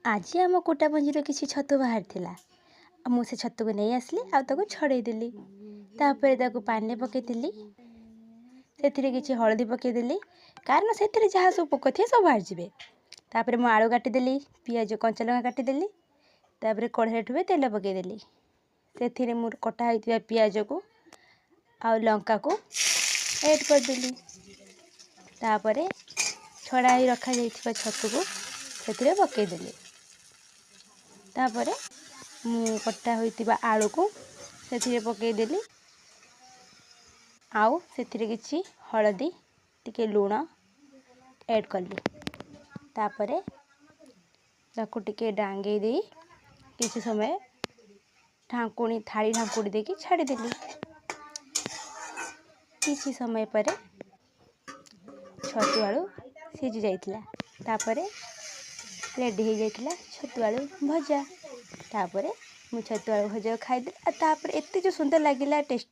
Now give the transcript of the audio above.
आज आम कोटापंजीर किसी छतु बाहर थिला मुझे छतु को नहीं आसली आउ छड़ेदेली तापर पानी पकईली से किसी हलदी पकईदेली कारण से जहाँ सब पोक थे सब बाहर जाए तापर मु आलू काटिदेली पियाज कंचा लंका काटिदेली तापर कढ़ाई ठुए तेल पकईदेली से मुझ कटा होता पियाज को आ लंका को ऐड करदेली तापर छड़ा ही रखा जाइथिबा छतु को से पकईदेली तापर मु कटा होइतिबा आलू को से पकईदेली आउ से किसी हलदी टिके लुण ऐड कली तापर ताकू टिके डांगे दे किसी समय ढांकुणी थाली ढांकुणी देकी छाड़ीदेली किसी समय पर छतु आलू सिझी जाइतिला तापर रेडी हो जाइतिला छतु आलू भजा तापर मु छतु आलू भजा खाइदे तापर एते जो सुंदर लागिला टेस्ट